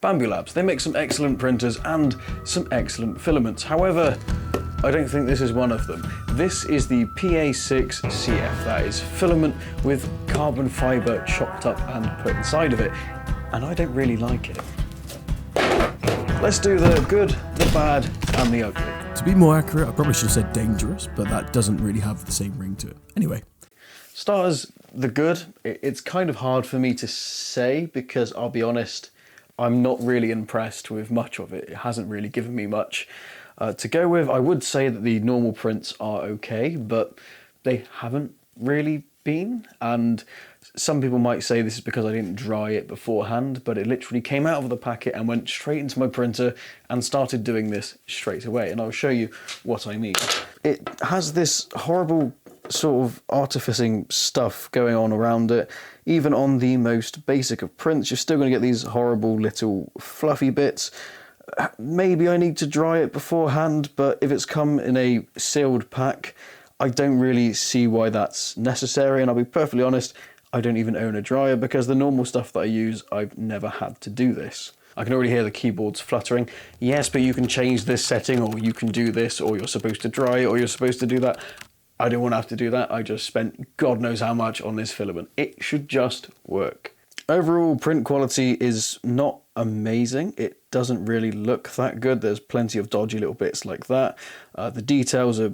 Bambu Labs, they make some excellent printers and some excellent filaments. However, I don't think this is one of them. This is the PA6-CF, that is filament with carbon fibre chopped up and put inside of it, and I don't really like it. Let's do the good, the bad and the ugly. To be more accurate, I probably should have said dangerous, but that doesn't really have the same ring to it. Anyway. Starters, the good, it's kind of hard for me to say because I'll be honest, I'm not really impressed with much of it. It hasn't really given me much to go with. I would say that the normal prints are okay, but they haven't really been. And some people might say this is because I didn't dry it beforehand, but it literally came out of the packet and went straight into my printer and started doing this straight away. And I'll show you what I mean. It has this horrible sort of artificing stuff going on around it. Even on the most basic of prints, you're still going to get these horrible little fluffy bits. Maybe I need to dry it beforehand, but if it's come in a sealed pack, I don't really see why that's necessary. And I'll be perfectly honest, I don't even own a dryer because the normal stuff that I use, I've never had to do this. I can already hear the keyboards fluttering. Yes, but you can change this setting, or you can do this, or you're supposed to dry it, or you're supposed to do that. I don't want to have to do that. I just spent God knows how much on this filament. It should just work. Overall, print quality is not amazing. It doesn't really look that good. There's plenty of dodgy little bits like that. The details are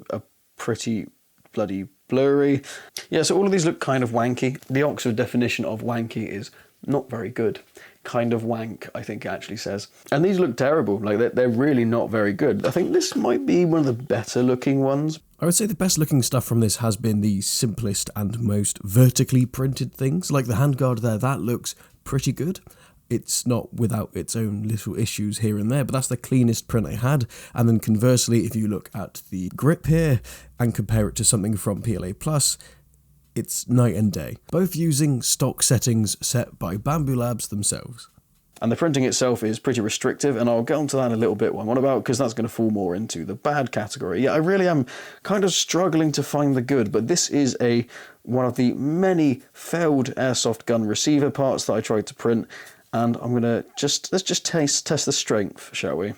pretty bloody blurry. Yeah, so all of these look kind of wanky. The Oxford definition of wanky is not very good. Kind of wank, I think it actually says. And these look terrible. Like they're really not very good. I think this might be one of the better looking ones. I would say the best looking stuff from this has been the simplest and most vertically printed things. Like the handguard there, that looks pretty good. It's not without its own little issues here and there, but that's the cleanest print I had. And then conversely, if you look at the grip here and compare it to something from PLA+, it's night and day. Both using stock settings set by Bambu Labs themselves. And the printing itself is pretty restrictive, and I'll get onto that in a little bit what I'm on about, because that's going to fall more into the bad category. Yeah, I really am kind of struggling to find the good, but this is one of the many failed airsoft gun receiver parts that I tried to print, and I'm going to let's just test the strength, shall we?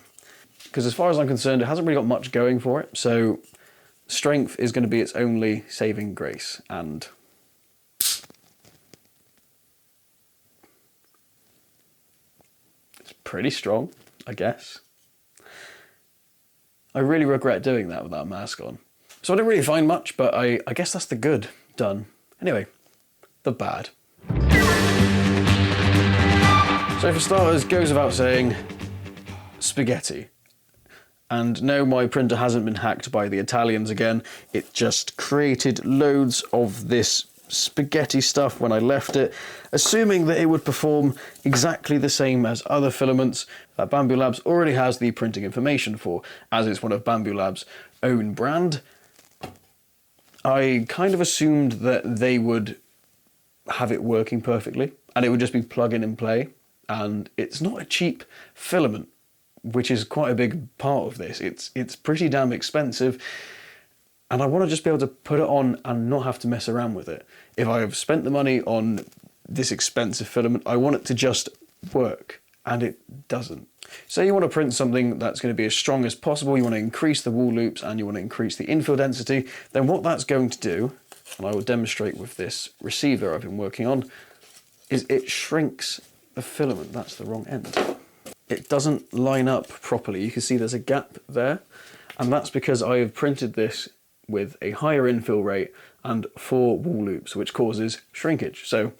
Because as far as I'm concerned, it hasn't really got much going for it, so strength is going to be its only saving grace, and pretty strong, I guess. I really regret doing that without a mask on. So I didn't really find much, but I guess that's the good done. Anyway, the bad. So for starters, goes without saying, spaghetti. And no, my printer hasn't been hacked by the Italians again. It just created loads of this spaghetti stuff when I left it, assuming that it would perform exactly the same as other filaments that Bambu Labs already has the printing information for, as it's one of Bambu Labs' own brand. I kind of assumed that they would have it working perfectly, and it would just be plug in and play, and it's not a cheap filament, which is quite a big part of this. It's pretty damn expensive, and I want to just be able to put it on and not have to mess around with it. If I have spent the money on this expensive filament, I want it to just work, and it doesn't. Say you want to print something that's going to be as strong as possible, you want to increase the wool loops and you want to increase the infill density, then what that's going to do, and I will demonstrate with this receiver I've been working on, is it shrinks the filament. That's the wrong end. It doesn't line up properly. You can see there's a gap there, and that's because I have printed this with a higher infill rate and 4 wool loops, which causes shrinkage. So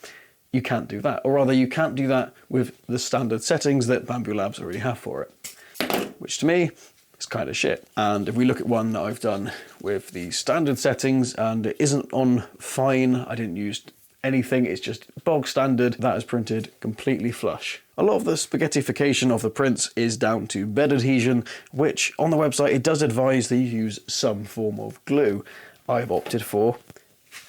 you can't do that, or rather you can't do that with the standard settings that Bambu Labs already have for it, which to me is kind of shit. And if we look at one that I've done with the standard settings and it isn't on fine, I didn't use anything, it's just bog standard, that is printed completely flush. A lot of the spaghettification of the prints is down to bed adhesion, which on the website it does advise that you use some form of glue. I've opted for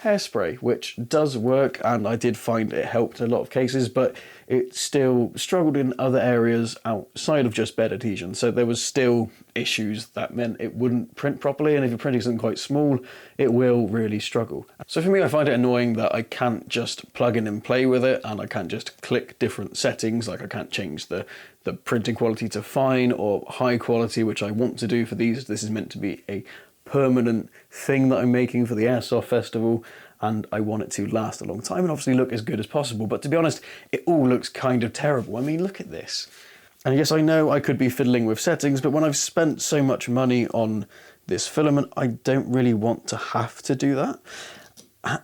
hairspray, which does work, and I did find it helped in a lot of cases, but it still struggled in other areas outside of just bed adhesion. So there was still issues that meant it wouldn't print properly, and if your printing isn't quite small, it will really struggle. So for me, I find it annoying that I can't just plug in and play with it, and I can't just click different settings, like I can't change the printing quality to fine or high quality, which I want to do for these. This is meant to be a permanent thing that I'm making for the Airsoft Festival, and I want it to last a long time and obviously look as good as possible. But to be honest, it all looks kind of terrible. I mean, look at this. And yes, I know I could be fiddling with settings, but when I've spent so much money on this filament, I don't really want to have to do that.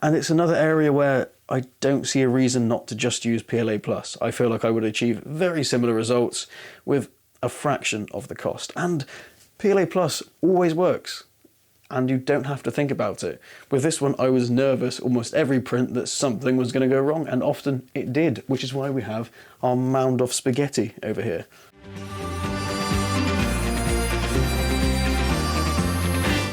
And it's another area where I don't see a reason not to just use PLA+. I feel like I would achieve very similar results with a fraction of the cost. And PLA+ always works, and you don't have to think about it. With this one, I was nervous almost every print that something was going to go wrong, and often it did, which is why we have our mound of spaghetti over here.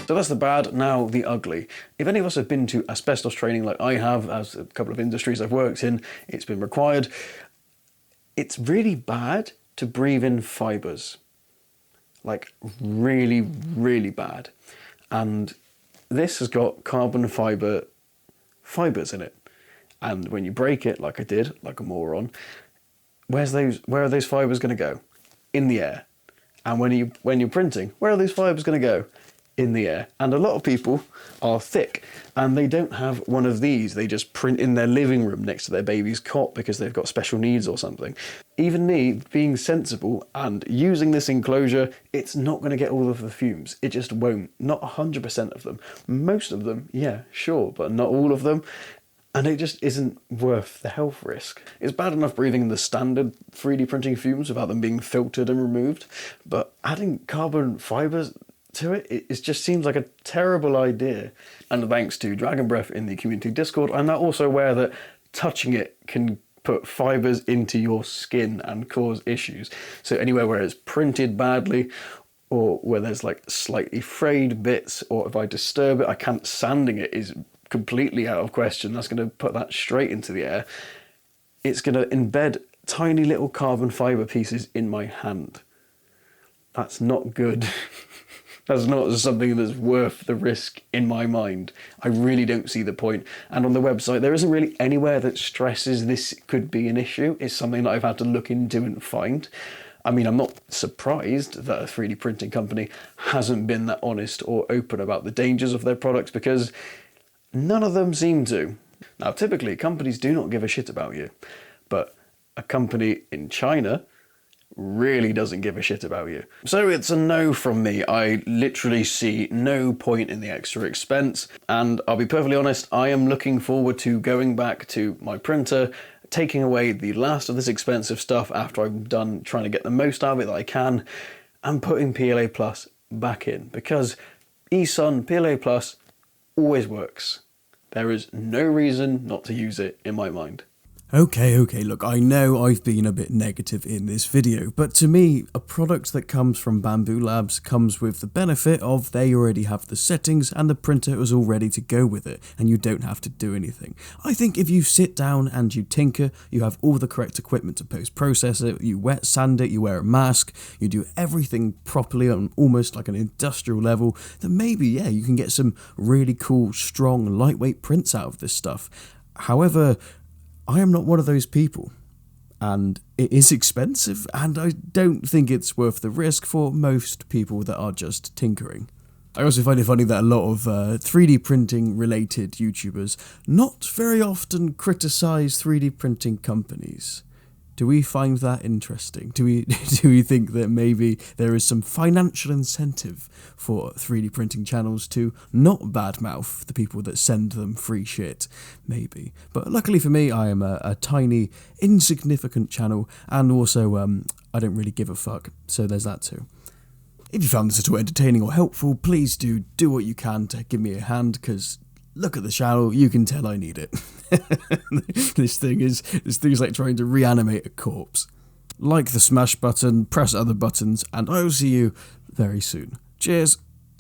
So that's the bad, now the ugly. If any of us have been to asbestos training like I have, as a couple of industries I've worked in, it's been required, it's really bad to breathe in fibres. Like really, really bad. And this has got carbon fibre fibres in it. And when you break it, like I did, like a moron, where are those fibres going to go? In the air. And when you're printing, where are those fibres going to go? In the air. And a lot of people are thick and they don't have one of these. They just print in their living room next to their baby's cot because they've got special needs or something. Even me, being sensible and using this enclosure, it's not going to get all of the fumes. It just won't. Not 100% of them. Most of them, yeah, sure, but not all of them. And it just isn't worth the health risk. It's bad enough breathing in the standard 3D printing fumes without them being filtered and removed, but adding carbon fibres to it, it just seems like a terrible idea. And thanks to Dragon Breath in the community Discord, I'm now also aware that touching it can put fibres into your skin and cause issues. So anywhere where it's printed badly, or where there's like slightly frayed bits, or if I disturb it, I can't, sanding it is completely out of question. That's going to put that straight into the air. It's going to embed tiny little carbon fibre pieces in my hand. That's not good. That's not something that's worth the risk in my mind. I really don't see the point. And on the website, there isn't really anywhere that stresses this could be an issue. It's something that I've had to look into and find. I mean, I'm not surprised that a 3D printing company hasn't been that honest or open about the dangers of their products, because none of them seem to. Now, typically, companies do not give a shit about you, but a company in China really doesn't give a shit about you. So it's a no from me. I literally see no point in the extra expense, and I'll be perfectly honest, I am looking forward to going back to my printer, taking away the last of this expensive stuff after I'm done trying to get the most out of it that I can, and putting PLA Plus back in, because eSun PLA Plus always works. There is no reason not to use it in my mind. Okay, look, I know I've been a bit negative in this video, but to me, a product that comes from Bambu Labs comes with the benefit of they already have the settings and the printer is all ready to go with it, and you don't have to do anything. I think if you sit down and you tinker, you have all the correct equipment to post-process it, you wet sand it, you wear a mask, you do everything properly on almost like an industrial level, then maybe, yeah, you can get some really cool, strong, lightweight prints out of this stuff. However, I am not one of those people, and it is expensive, and I don't think it's worth the risk for most people that are just tinkering. I also find it funny that a lot of 3D printing related YouTubers not very often criticise 3D printing companies. Do we find that interesting? Do we think that maybe there is some financial incentive for 3D printing channels to not badmouth the people that send them free shit? Maybe. But luckily for me, I am a tiny, insignificant channel, and also I don't really give a fuck, so there's that too. If you found this at all entertaining or helpful, please do what you can to give me a hand, because look at the channel, you can tell I need it. This thing is like trying to reanimate a corpse. Like the smash button, press other buttons, and I will see you very soon. Cheers.